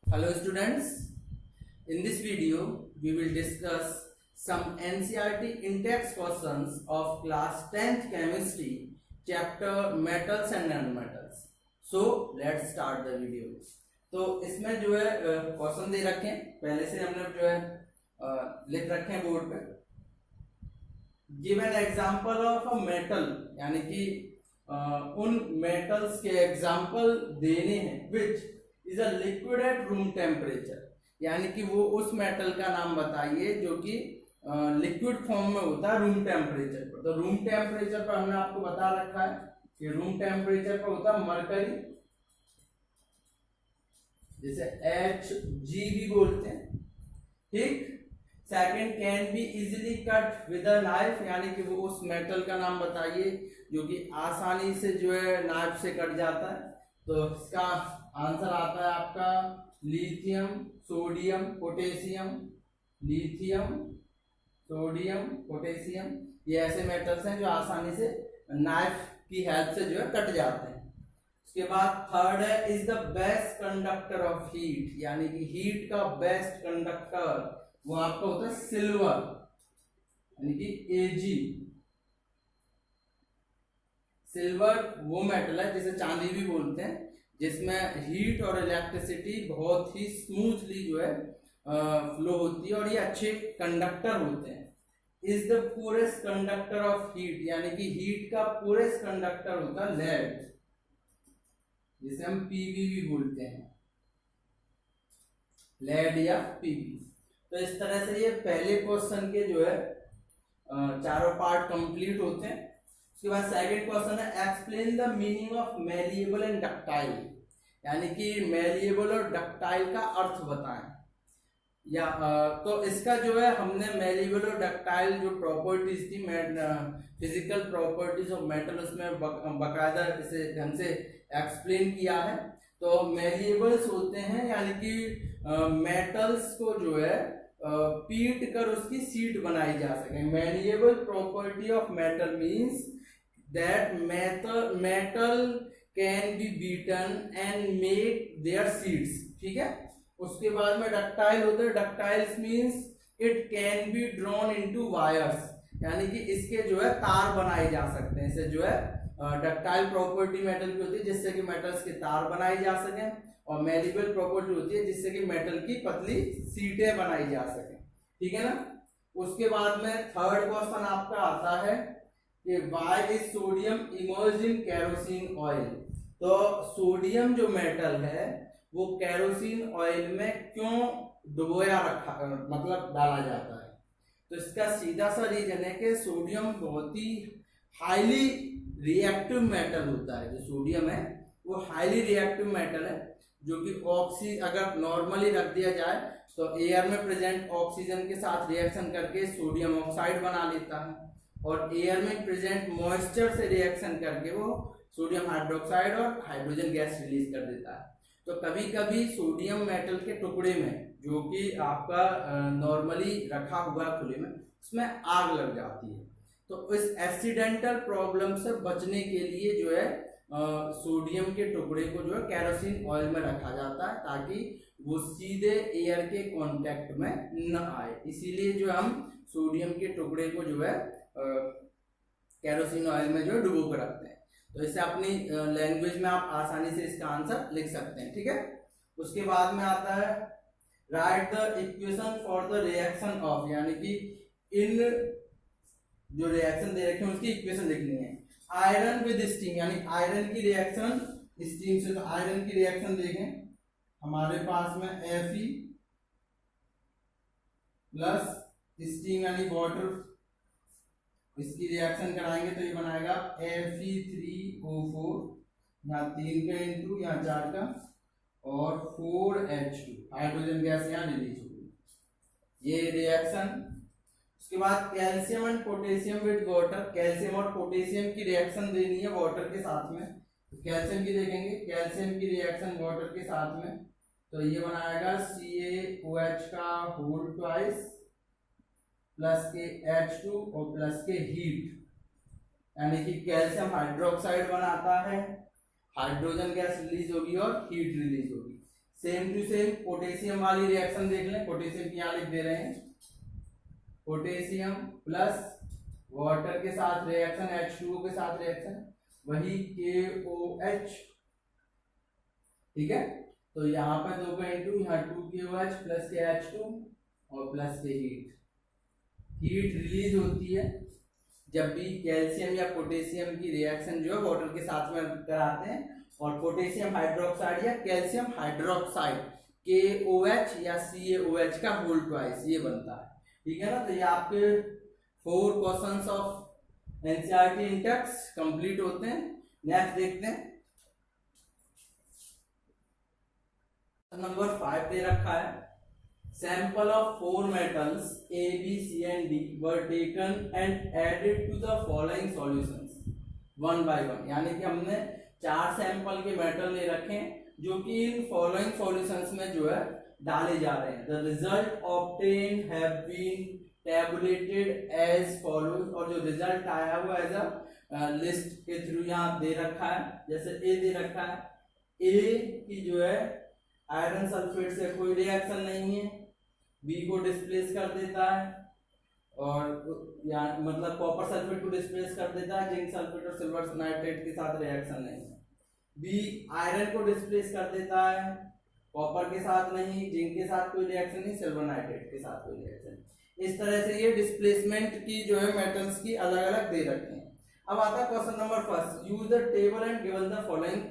Hello students, in this video we will discuss some NCERT in-text questions of class 10th chemistry chapter metals and nanometals. So let's start the video. तो इसमें जो है question दे रखे हैं, पहले से हमने जो है लिख रखे हैं बोर्ड पे. Give an example of a metal, यानी कि उन मेटल्स के एग्जांपल देने हैं which is a liquid at room temperature, यानी कि वो उस मेटल का नाम बताइए जो कि लिक्विड फॉर्म में होता है रूम टेम्परेचर पर. तो रूम टेम्परेचर पर हमने आपको बता रखा है कि रूम टेम्परेचर पर होता है मरकरी, जिसे Hg भी बोलते हैं. ठीक. Second, can be easily cut with a knife, यानी कि वो उस मेटल का नाम बताइए जो कि आसानी से जो है नाइफ से कट जाता है. तो इसका आंसर आता है आपका lithium, sodium, potassium. Lithium, sodium, potassium, ये ऐसे मेटल्स हैं जो आसानी से नाइफ की हेल्प से जो है कट जाते हैं. उसके बाद थर्ड है is the best conductor of heat, यानी कि हीट का बेस्ट कंडक्टर वो आपका होता है सिल्वर, यानी कि Ag. सिल्वर वो मेटल है जिसे चांदी भी बोलते हैं, जिसमें हीट और इलेक्ट्रिसिटी बहुत ही स्मूथली जो है फ्लो होती है और ये अच्छे कंडक्टर होते हैं. Is the purest conductor of heat, यानी कि हीट का पुरेस्ट कंडक्टर होता है लेड, जिसे हम Pb भी बोलते हैं, लेड या Pb. तो इस तरह से ये पहले क्वेश्चन के जो है चारों पार्ट कंप्लीट होते हैं. उसके बाद सेकंड क्वेश्चन है explain the meaning of malleable and ductile, यानी कि मेलिएबल और डक्टाइल का अर्थ बताएं. या तो इसका जो है हमने मेलिएबल और डक्टाइल जो प्रॉपर्टीज थी, फिजिकल प्रॉपर्टीज ऑफ मेटल, उसमें बकायदा इसे ढंग से एक्सप्लेन किया है. तो मेलिएबल्स होते हैं यानी कि मेटल्स को जो है पीट कर उसकी सीट बनाई जा सके. Malleable property of metal means that metal can be beaten and make their sheets. ठीक है. उसके बाद में डक्टाइल होते हैं. Ductiles means it can be drawn into wires, यानी कि इसके जो है तार बनाए जा सकते हैं. इसे जो है डक्टाइल प्रॉपर्टी मेटल की होती है जिससे कि मेटल्स के तार बनाए जा सके, और मेलिएबल प्रॉपर्टी होती है जिससे कि मेटल की पतली सीटें बनाई जा सके. ठीक है ना. उसके बाद में थर्ड क्वेश्चन आपका आता है कि why is sodium emerged in kerosene oil. तो सोडियम जो मेटल है वो केरोसिन ऑयल में क्यों डुबोया रखा, मतलब डाला जाता है. तो इसका सीधा सा रीजन है कि सोडियम बहुत ही हाईली रिएक्टिव मेटल होता है. जो सोडियम है वो हाईली रिएक्टिव मेटल है जो कि अगर नॉर्मली रख दिया जाए तो एयर में प्रेजेंट ऑक्सीजन के साथ रिएक्शन करके सोडियम ऑक्साइड बना लेता है, और एयर में प्रेजेंट मॉइस्चर से रिएक्शन करके वो सोडियम हाइड्रोक्साइड और हाइड्रोजन गैस रिलीज कर देता है. तो कभी कभी सोडियम मेटल के टुकड़े में जो कि आपका नॉर्मली रखा हुआ खुले में, उसमें आग लग जाती है. तो इस एक्सीडेंटल प्रॉब्लम से बचने के लिए जो है सोडियम के टुकड़े को जो है केरोसिन ऑयल में रखा जाता है ताकि वो सीधे एयर के कांटेक्ट में न आए. इसीलिए जो हम सोडियम के टुकड़े को जो है केरोसिन ऑयल में जो है डुबो कर रखते हैं. तो इसे अपनी लैंग्वेज में आप आसानी से इसका आंसर लिख सकते हैं. ठीक है. उसके बाद में आता है right the equation for the reaction of, यानी कि इन जो रिएक्शन दे रखे हैं उसकी इक्वेशन लिखनी है. आयरन विद स्टीम, यानी आयरन की रिएक्शन स्टीम से. तो आयरन की रिएक्शन देखें, हमारे पास में Fe प्लस स्टीम यानी वाटर, इसकी रिएक्शन कराएंगे तो ये बनाएगा Fe3O4, यहाँ 3 का इंटू यहाँ 4 का, और 4H2 हाइड्रोजन गैस यहाँ रिलीज होगी. ये रिएक्शन. उसके बाद calcium and potassium with water, calcium और पोटेशियम की रिएक्शन देनी है वाटर के साथ में. तो कैल्शियम की देखेंगे, कैल्शियम की रिएक्शन वाटर के साथ में, तो ये बनाएगा CaOH का होल ट्वाइस प्लस के H2 और प्लस के हीट, यानी कि कैल्शियम हाइड्रोक्साइड बनाता है, हाइड्रोजन गैस रिलीज होगी और हीट रिलीज होगी. सेम टू सेम पोटेशियम वाली रिएक्शन देख लें, पोटेशियम की यहाँ लिख दे रहे हैं, पोटेशियम प्लस वाटर के साथ रिएक्शन, H2O के साथ रिएक्शन, वही KOH, ठीक है। तो यहाँ पे 2 का इंटू, यहाँ 2KOH प्लस के H2 और प्लस के हीट रिलीज होती है जब भी कैल्शियम या पोटेशियम की रिएक्शन जो है वाटर के साथ में कराते हैं, और पोटेशियम हाइड्रोक्साइड या कैल्शियम हाइड्रोक्साइड KOH या CaOH का होल ट्वाइस ये बनता है, ठीक है ना। तो ये आपके 4 questions of NCERT Intex complete होते हैं। नेक्स्ट देखते हैं, नंबर 5 दे रखा है, sample of 4 metals A, B, C and D were taken and added to the following solutions one by one। यानी कि हमने 4 सैंपल के मेटल ले रखे हैं जो कि इन फॉलोइंग सॉल्यूशंस में जो है डाले जा रहे हैं। The result obtained have been tabulated as follows, और जो रिजल्ट आया वो एज अ लिस्ट के थ्रू यहाँ दे रखा है। जैसे ए दे रखा है, ए की जो है आयरन सल्फेट से कोई रिएक्शन नहीं है, बी को डिस्प्लेस कर देता है, और या मतलब कॉपर सल्फेट को डिस्प्लेस कर देता है, जिंक सल्फेट और सिल्वर नाइट्रेट के साथ रिएक्शन नहीं है। बी आयरन को डिस्प्लेस कर देता है, कॉपर के साथ नहीं, जिंक के साथ कोई रिएक्शन नहीं, सिल्वर नाइट्रेट के साथ कोई रिएक्शन। इस तरह से ये डिस्प्लेसमेंट की जो है मेटल्स की अलग अलग दे रखे हैं। अब आता है question number first, use the table and given the following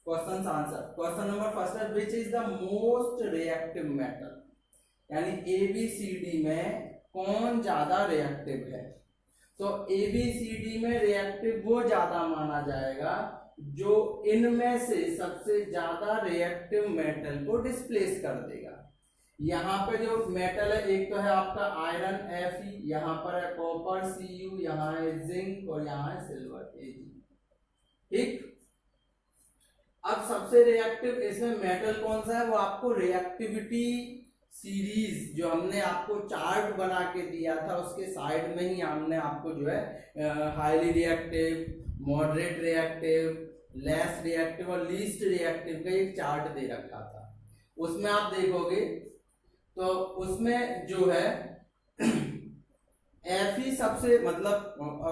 question answer. Question number first है, which is the most reactive metal, यानी ABCD में कौन ज्यादा रिएक्टिव है। तो ABCD में रिएक्टिव वो ज्यादा माना जाएगा जो इनमें से सबसे ज्यादा रिएक्टिव मेटल को डिस्प्लेस कर देगा। यहाँ पे जो मेटल है, एक तो है आपका आयरन Fe, यहाँ पर है कॉपर Cu, यहाँ है जिंक और यहाँ है सिल्वर Ag, ठीक। अब सबसे रिएक्टिव इसमें मेटल कौन सा है, वो आपको रिएक्टिविटी सीरीज जो हमने आपको चार्ट बना के दिया था उसके साइड में ही हमने आपको जो है highly reactive, moderate reactive, less reactive और लीस्ट रिएक्टिव का एक चार्ट दे रखा था। उसमें आप देखोगे तो उसमें जो है Fe सबसे, मतलब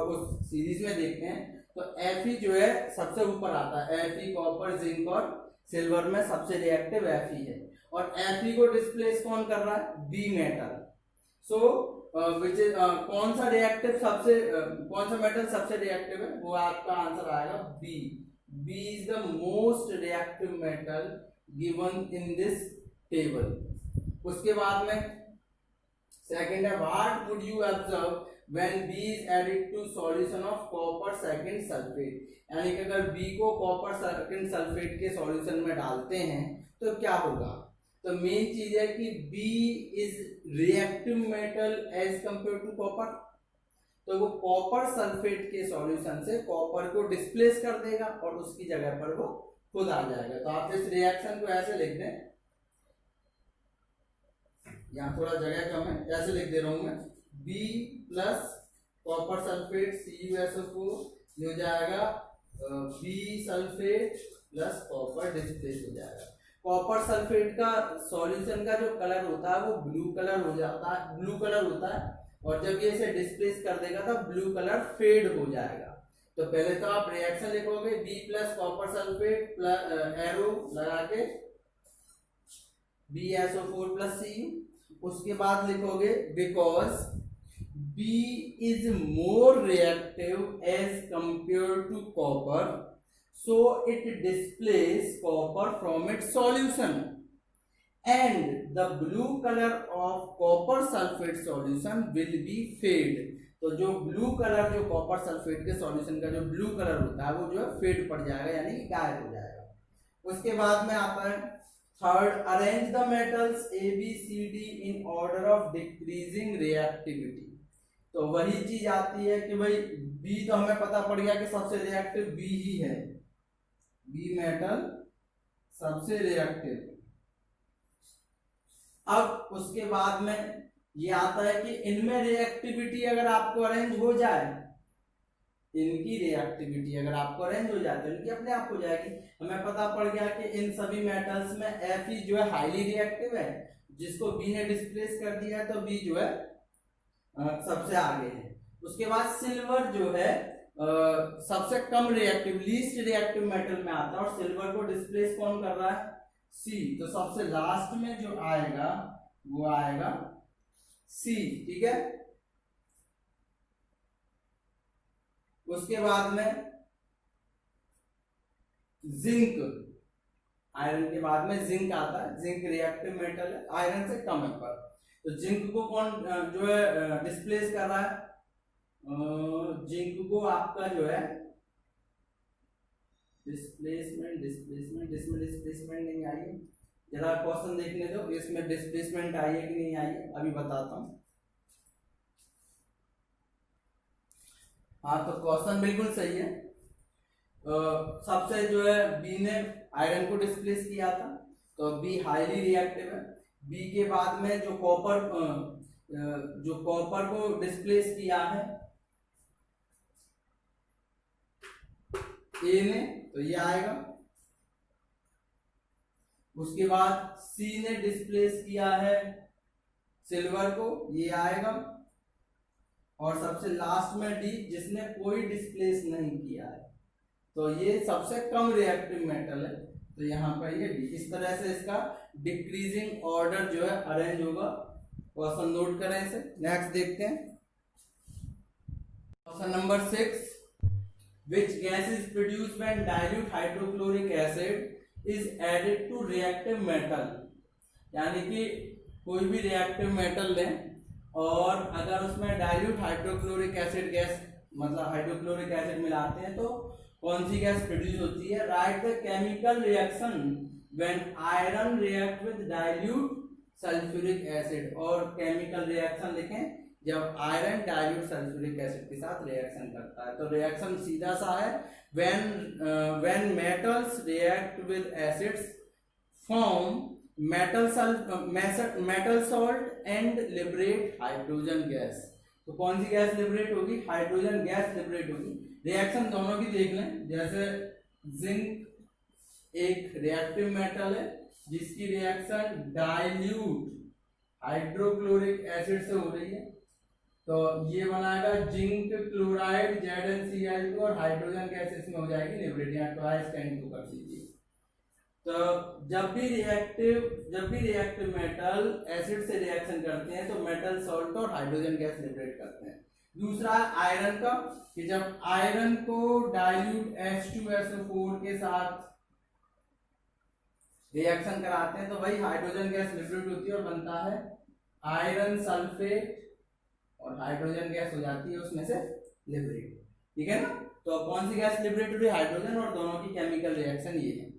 उस सीरीज में देखते हैं तो Fe जो है सबसे ऊपर आता है, Fe कॉपर जिंक और सिल्वर में सबसे रिएक्टिव Fe है, और Fe को डिस्प्लेस कौन कर रहा है, B metal. So which is कौन सा रिएक्टिव सबसे कौन सा मेटल सबसे रिएक्टिव है, वो आपका आंसर आएगा B. B is the most reactive metal given in this table. उसके बाद में सेकंड है, what would you observe when B is added to solution of copper second sulphate, यानी कि अगर बी को कॉपर सेकंड सल्फेट के सॉल्यूशन में डालते हैं तो क्या होगा। तो मेन चीज है कि B is reactive metal as compare to copper, तो वो कॉपर सल्फेट के सॉल्यूशन से कॉपर को डिस्प्लेस कर देगा और उसकी जगह पर वो खुद आ जाएगा। तो आप इस रिएक्शन को ऐसे लिख दें, यहाँ थोड़ा जगह कम है, ऐसे लिख दे रहा हूं मैं, B plus copper sulphate CuSO4 ये हो जाएगा B sulphate plus copper displace हो जाएगा। कॉपर सल्फेट का सॉल्यूशन का जो कलर होता है वो ब्लू कलर हो जाता है, ब्लू कलर होता है, और जब ये इसे डिस्प्लेस कर देगा तो ब्लू कलर फेड हो जाएगा। तो पहले तो आप रिएक्शन लिखोगे B plus copper sulphate plus arrow लगा के BSO4 प्लस Cu, उसके बाद लिखोगे because B is more reactive as compare to copper, so it displays copper from its solution and the blue color of copper sulfate solution will be fade। तो जो blue colour जो copper sulphate के solution का जो blue colour होता है वो जो है फेड पड़ जाएगा, यानी गायब हो जाएगा। उसके बाद में आता है third, arrange the metals ABCD in order of decreasing reactivity. तो वही चीज आती है कि भाई बी तो हमें पता पड़ गया कि सबसे रिएक्टिव बी ही है, बी मेटल सबसे रिएक्टिव। अब उसके बाद में ये आता है कि इनमें रिएक्टिविटी अगर आपको अरेंज हो जाए इनकी रिएक्टिविटी अगर आपको रेंज हो जाती है इनकी अपने आप हो जाएगी। हमें पता पड़ गया कि इन सभी मेटल्स में Fe जो है हाईली रिएक्टिव है, जिसको बी ने डिस्प्लेस कर दिया है तो बी जो है सबसे आगे है। उसके बाद सिल्वर जो है सबसे कम रिएक्टिव लीस्ट रिएक्टिव मेटल में आता है और सिल्वर को डिस्प्लेस कौन कर रहा है, सी, तो सबसे लास्ट में जो आएगा वो आएगा सी, ठीक है। उसके बाद में जिंक, आयरन के बाद में जिंक आता है, जिंक रिएक्टिव मेटल है, आयरन से कम है पर, तो जिंक को कौन जो है डिस्प्लेस कर रहा है, जिंक को आपका जो है डिस्प्लेसमेंट डिस्प्लेसमेंट इसमें डिस्प्लेसमेंट नहीं आई है, जरा क्वेश्चन देखने दो इसमें डिस्प्लेसमेंट आई है कि नहीं आई है, अभी बताता हूं। हाँ तो क्वेश्चन बिल्कुल सही है। सबसे जो है बी ने आयरन को डिस्प्लेस किया था तो बी हाईली रिएक्टिव है। बी के बाद में जो कॉपर को डिस्प्लेस किया है ए ने, तो ये आएगा। उसके बाद सी ने डिस्प्लेस किया है सिल्वर को, ये आएगा। और सबसे लास्ट में डी जिसने कोई डिस्प्लेस नहीं किया है, तो ये सबसे कम रिएक्टिव मेटल है, तो यहाँ पर ये डी। इस तरह से इसका डिक्रीजिंग ऑर्डर जो है अरेंज होगा। क्वेश्चन नोट करें इसे। नेक्स्ट देखते हैं question number 6, which gas is produced when dilute hydrochloric acid is added to reactive metal, यानी कि कोई भी रिएक्टिव मेटल लें और अगर उसमें डाइल्यूट हाइड्रोक्लोरिक एसिड गैस मतलब हाइड्रोक्लोरिक एसिड मिलाते हैं तो कौन सी गैस प्रोड्यूस होती है। Right the chemical reaction when iron react with dilute sulphuric acid, और केमिकल रिएक्शन लिखें जब आयरन डाइल्यूट सल्फ्यूरिक एसिड के साथ रिएक्शन करता है। तो रिएक्शन सीधा सा है, when metals react with acids form metal salt and liberate hydrogen gas. तो कौन सी गैस लिबरेट होगी, हाइड्रोजन गैस लिबरेट होगी। रिएक्शन दोनों की देख लें, जैसे जिंक एक रिएक्टिव मेटल है जिसकी रिएक्शन डाइल्यूट हाइड्रोक्लोरिक एसिड से हो रही है, तो ये बनाएगा जिंक क्लोराइड ZnCl2 और हाइड्रोजन गैस इसमें हो जाएगी लिबरेट, यहाँ ट्वाइस का इनटू कर दीजिए। तो जब भी रिएक्टिव मेटल एसिड से रिएक्शन करते हैं तो मेटल सॉल्ट और हाइड्रोजन गैस लिबरेट करते हैं। दूसरा आयरन का, कि जब आयरन को डाइल्यूट H2SO4 के साथ रिएक्शन कराते हैं तो वही हाइड्रोजन गैस लिबरेट होती है और बनता है आयरन सल्फेट और हाइड्रोजन गैस हो जाती है उसमें से लिबरेट, ठीक है ना। तो कौन सी गैस लिबरेट हो रही है, हाइड्रोजन, और दोनों की केमिकल रिएक्शन ये है।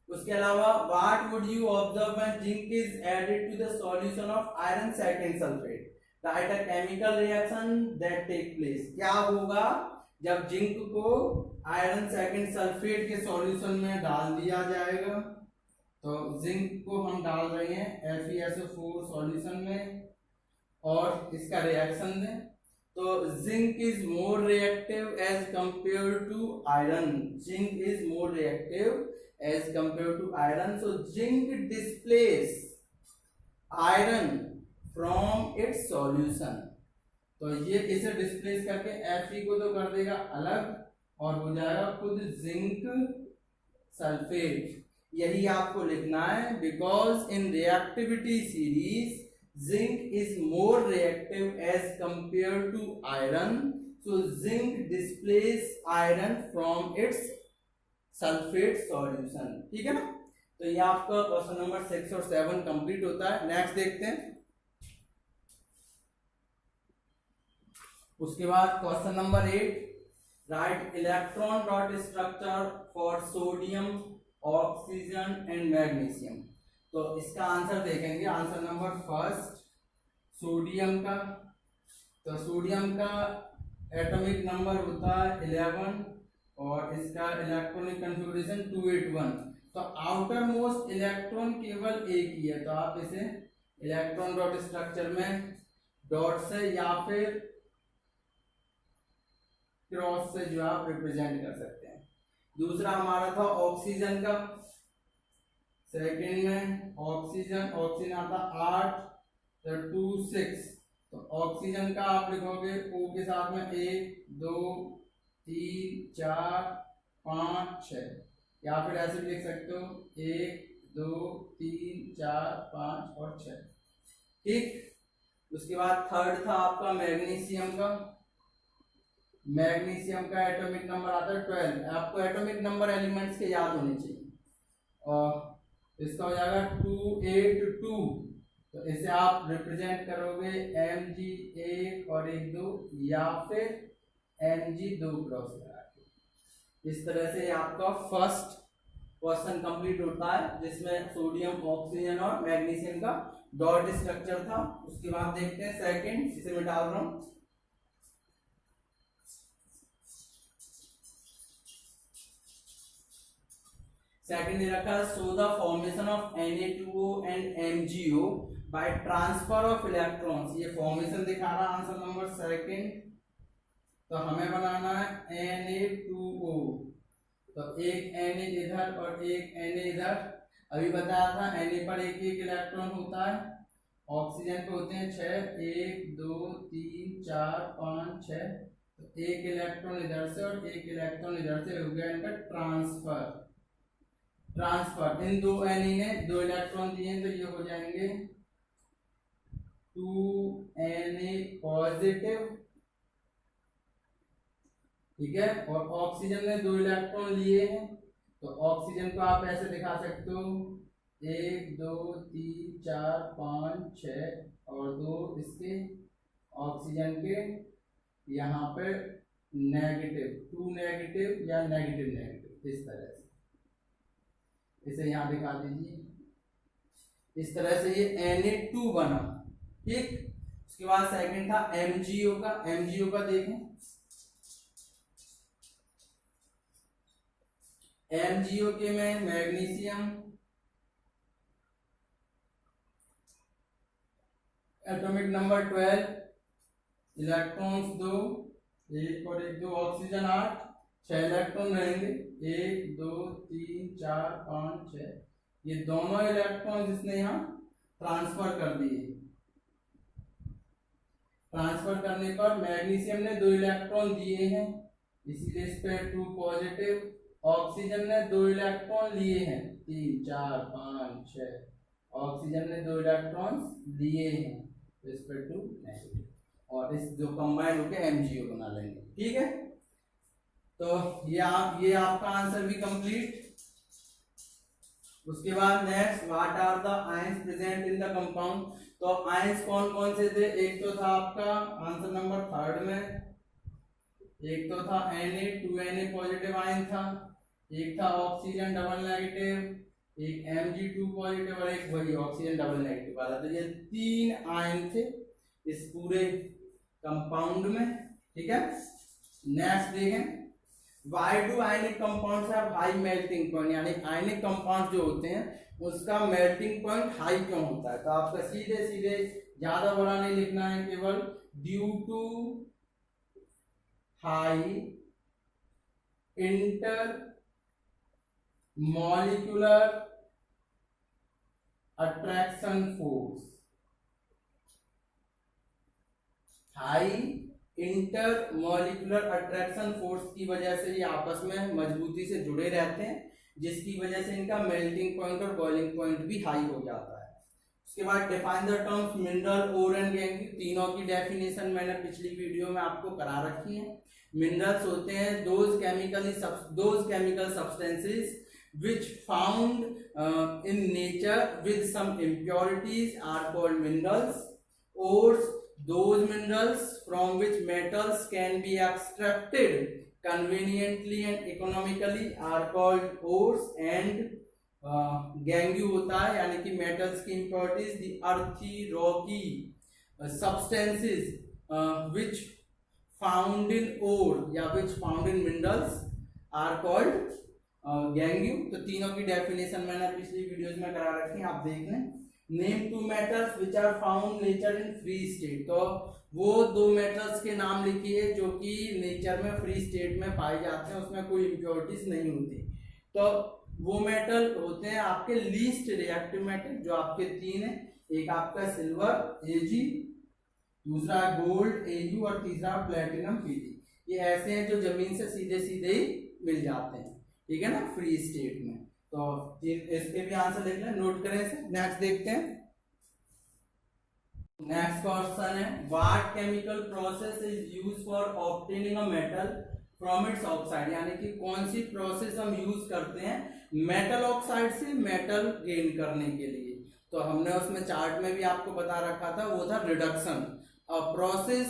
उसके अलावा what would you observe when zinc is added to the solution of iron second sulphate, right a chemical reaction that take place. क्या होगा जब जिंक को आयरन सेकेंड सल्फेट के सॉल्यूशन में डाल दिया जाएगा, तो जिंक को हम डाल रहे हैं FeSO4 सॉल्यूशन में और इसका रिएक्शन दें, तो zinc is more reactive as compare to iron, zinc is more reactive as compare to iron, so zinc displace iron from its solution. तो ये इसे डिस्प्लेस करके Fe को तो कर देगा अलग और हो जाएगा खुद जिंक सल्फेट। यही आपको लिखना है, because in reactivity series zinc is more reactive as compare to iron, so zinc displace iron from its sulphate solution, ठीक है ना। तो ये आपका क्वेश्चन नंबर 6 और 7 कंप्लीट होता है। नेक्स्ट देखते हैं। उसके बाद question number 8, right electron dot structure for sodium oxygen and magnesium. तो इसका आंसर देखेंगे। आंसर नंबर फर्स्ट सोडियम का, तो सोडियम का एटॉमिक नंबर होता है 11 और इसका इलेक्ट्रॉनिक कॉन्फ़िगरेशन 281। तो आउटर मोस्ट इलेक्ट्रॉन केवल एक ही है, तो आप इसे इलेक्ट्रॉन डॉट स्ट्रक्चर में डॉट से या फिर क्रॉस से जो आप रिप्रेजेंट कर सकते हैं। दूसरा हमारा था ऑक्सीजन का, सेकंड में ऑक्सीजन आता 8 2 6, तो ऑक्सीजन का आप लिखोगे O के साथ में 1 2 3 4 5 6, या फिर ऐसे भी लिख सकते हो 1 2 3 4 5 और 6, ठीक। उसके बाद थर्ड था आपका मैग्नीशियम का, मैग्नीशियम का एटॉमिक नंबर आता है 12। आपको एटॉमिक नंबर एलिमेंट्स के याद होने चाहिए, और इसका हो जाएगा 282, तो इसे आप रिप्रेजेंट करोगे Mg 1 और 1 2 या फिर Mg 2 क्रॉस लगा के। इस तरह से आपका फर्स्ट क्वेश्चन कंप्लीट होता है, जिसमें सोडियम, ऑक्सीजन और मैग्नीशियम का डॉट स्ट्रक्चर था। उसके बाद देखते हैं सेकंड, इसे मैं डाल रहा हूं। सेकंड रखा है, so the formation of Na2O and MgO by transfer of electrons. ये फॉर्मेशन दिखा रहा है आंसर नंबर सेकंड। तो हमें बनाना है Na2O, तो एक Na इधर और एक Na इधर। अभी बताया था Na पर एक एक इलेक्ट्रॉन होता है, ऑक्सीजन पे होते हैं 6, 1 2 3 4 5 6, तो एक इलेक्ट्रॉन इधर से और एक इलेक्ट्रॉन इधर से हो गया इनका ट्रांसफर। इन दो Na ने 2 इलेक्ट्रॉन दिए, तो ये हो जाएंगे 2Na पॉजिटिव, ठीक है। और ऑक्सीजन ने 2 इलेक्ट्रॉन लिए हैं, तो ऑक्सीजन को आप ऐसे दिखा सकते हो 1 2 3 4 5 6 और 2 इसके ऑक्सीजन के यहाँ पे नेगेटिव, 2 नेगेटिव या नेगेटिव, इस तरह से इसे यहाँ दिखा दीजिए। इस तरह से ये Na2 बना, ठीक। उसके बाद सेकंड था MgO का। MgO का देखें, MgO के में मैग्नीशियम, एटॉमिक नंबर 12, इलेक्ट्रॉन्स 2, 1 और 1 2, ऑक्सीजन 8, 6 इलेक्ट्रॉन रहेंगे, 1 2 3 4 5 6। ये दोनों इलेक्ट्रॉन इसने यहाँ ट्रांसफर कर दिए। ट्रांसफर करने पर मैग्नीशियम ने 2 इलेक्ट्रॉन दिए हैं, इसीलिए इस पे 2 पॉजिटिव। ऑक्सीजन ने 2 इलेक्ट्रॉन लिए हैं, 3 4 5 6, ऑक्सीजन ने 2 इलेक्ट्रॉन लिए हैं, तो इस पे 2 नेगेटिव, और इस जो कंबाइन होकर MgO बना लेंगे, ठीक है। तो ये आपका आंसर भी कंप्लीट। उसके बाद next, what are the ions present in the compound. तो आयंस कौन कौन से थे, एक तो था आपका आंसर नंबर थर्ड में, एक तो था Na 2Na पॉजिटिव आयन था, एक था ऑक्सीजन डबल नेगेटिव, एक Mg2 पॉजिटिव और एक वही ऑक्सीजन डबल नेगेटिव वाला। तो ये 3 आयन थे इस पूरे कंपाउंड में, ठीक है। नेक्स्ट देखें, why do ionic compounds have high melting point, यानी आयनिक कंपाउंड जो होते हैं उसका मेल्टिंग पॉइंट हाई क्यों होता है। तो आपका सीधे सीधे ज्यादा बड़ा नहीं लिखना है, केवल due to high intermolecular attraction force. High intermolecular attraction force की वजह से ये आपस में मजबूती से जुड़े रहते हैं, जिसकी वजह से इनका मेल्टिंग पॉइंट और बॉइलिंग पॉइंट भी हाई हो जाता है। उसके बाद define the terms mineral, ore and gangue. तीनों की डेफिनेशन मैंने पिछली वीडियो में आपको करा रखी है। मिनरल्स होते हैं those chemical substances which found in nature with some impurities are called minerals. Ores, those minerals from which metals can be extracted conveniently and economically are called ores. And gangue होता है यानी कि metals की impurities, the earthy rocky substances which found in ore या which found in minerals are called गैंग्यू। तो तीनों की definition मैंने पिछली वीडियोस में करा रखी है, आप देख लें। Name two metals which are found nature in free state, तो वो दो मेटल्स के नाम लिखिए जो कि नेचर में फ्री स्टेट में पाए जाते हैं, उसमें कोई इम्प्योरिटीज नहीं होती। तो वो मेटल होते हैं आपके लीस्ट रिएक्टिव मेटल, जो आपके तीन है, एक आपका सिल्वर Ag, दूसरा गोल्ड Au और तीसरा प्लेटिनम Pg। ये ऐसे हैं जो जमीन से सीधे सीधे ही मिल जाते हैं, ठीक है ना, फ्री स्टेट में। तो इसके भी आंसर देख लें, नोट करें इसे। नेक्स्ट देखते हैं, नेक्स्ट क्वेश्चन है what chemical process is used for obtaining a metal from its oxide, यानी कि कौन सी प्रोसेस हम यूज करते हैं मेटल ऑक्साइड से मेटल गेन करने के लिए। तो हमने उसमें चार्ट में भी आपको बता रखा था, वो था reduction, a process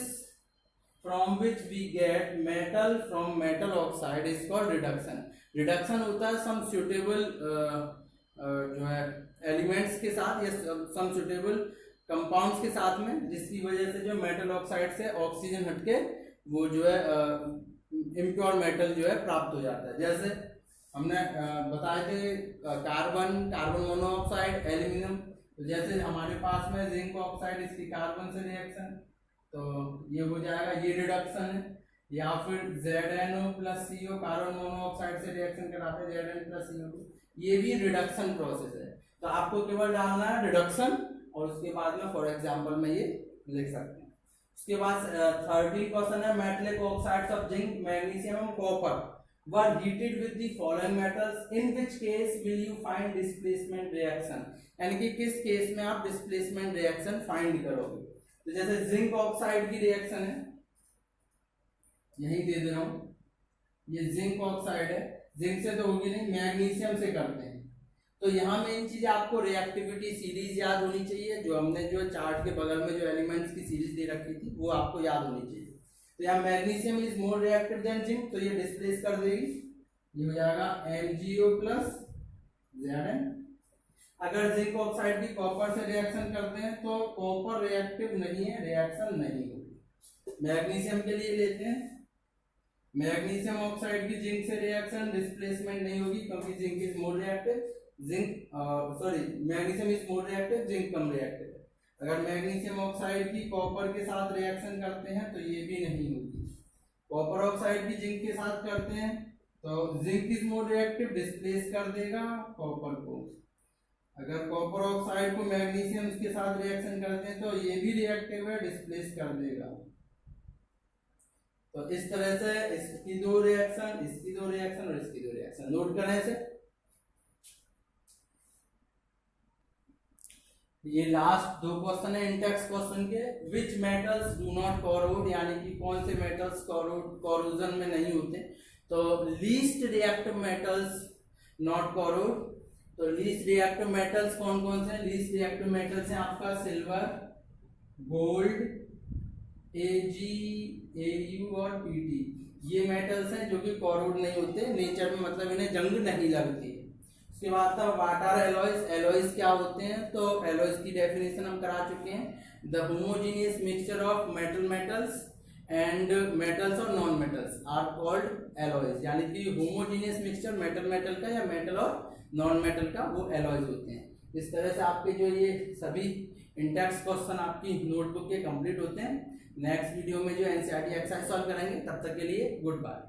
from which we get metal from metal oxide is called reduction. Reduction होता है सम सुटेबल जो है एलिमेंट्स के साथ या सम सुटेबल कंपाउंड्स के साथ में, जिसकी वजह से जो मेटल ऑक्साइड से ऑक्सीजन हटके वो जो है इम्प्योर मेटल जो है प्राप्त हो जाता है। जैसे हमने बताए थे कार्बन मोनोऑक्साइड, एल्यूमिनियम, तो जैसे हमारे पास में जिंक ऑक्साइड, इसकी कार्बन से रिएक्शन, तो ये हो जाएगा, ये रिडक्शन है। या फिर ZnO plus CO carbon monoxide से रिएक्शन कराते हैं Zn प्लस CO2, ये भी रिडक्शन प्रोसेस है। तो आपको केवल डालना है रिडक्शन और उसके बाद में फॉर एग्जांपल में ये लिख सकते हैं। उसके बाद 13 क्वेश्चन है metallic oxides of zinc, magnesium and copper were heated with the following metals, in which case will you find displacement reaction, यानी कि किस केस में आप डिस्प्लेसमेंट रिएक्शन फाइंड करोगे। तो जैसे जिंक ऑक्साइड की रिएक्शन है, यही दे दे रहा हूं, ये जिंक ऑक्साइड है, जिंक से तो होगी नहीं, मैग्नीशियम से करते हैं। तो यहाँ मेन चीज आपको रिएक्टिविटी सीरीज याद होनी चाहिए, जो हमने जो चार्ट के बगल में जो एलिमेंट्स की सीरीज दे रखी थी वो आपको याद होनी चाहिए। तो यहाँ magnesium is more reactive than zinc, तो ये डिस्प्लेस कर देगी, ये हो जाएगा MgO प्लस Zn। अगर जिंक ऑक्साइड की कॉपर से रिएक्शन करते हैं तो कॉपर रिएक्टिव नहीं है, रिएक्शन नहीं होगी। मैग्नीशियम के लिए लेते हैं, मैग्नीशियम ऑक्साइड की जिंक से रिएक्शन, डिस्प्लेसमेंट नहीं होगी क्योंकि zinc is more reactive, magnesium is more reactive, zinc come reactive. अगर मैग्नीशियम ऑक्साइड की कॉपर के साथ रिएक्शन करते हैं तो ये भी नहीं होगी। कॉपर ऑक्साइड की जिंक के साथ करते हैं तो zinc is more reactive, displace कर देगा कॉपर को। अगर कॉपर ऑक्साइड को मैग्नीशियम के साथ रिएक्शन करते हैं तो ये भी रिएक्टिव है, डिस्प्लेस कर देगा। तो इस तरह से इसकी दो रिएक्शन, इसकी दो रिएक्शन और इसकी दो रिएक्शन नोट करें इसे। ये लास्ट दो क्वेश्चन है इंटेक्स क्वेश्चन के, विच मेटल्स डू नॉट कोरोड, यानी कि कौन से मेटल्स कोरोजन में नहीं होते। तो least reactive metals not corrode, तो लीस्ट रिएक्टिव मेटल्स कौन कौन से हैं? लीस्ट रिएक्टिव मेटल्स हैं आपका सिल्वर, गोल्ड, Ag, Au और Pt। ये मेटल्स हैं जो कि कोरोड नहीं होते नेचर में, मतलब इन्हें जंग नहीं लगती। उसके बाद था व्हाट आर एलॉयज, एलॉयज क्या होते हैं? तो एलॉयज की डेफिनेशन हम करा चुके हैं, the homogeneous mixture of metals and metals और non metals are called alloys, यानी कि होमोजेनियस मिक्सचर मेटल का या मेटल और नॉन मेटल का, वो एलॉयज होते हैं। इस तरह से आपके जो ये सभी इंटेक्स क्वेश्चन आपकी नोटबुक के कंप्लीट होते हैं। नेक्स्ट वीडियो में जो एनसीईआरटी एक्सरसाइज सॉल्व करेंगे, तब तक के लिए गुड बाय।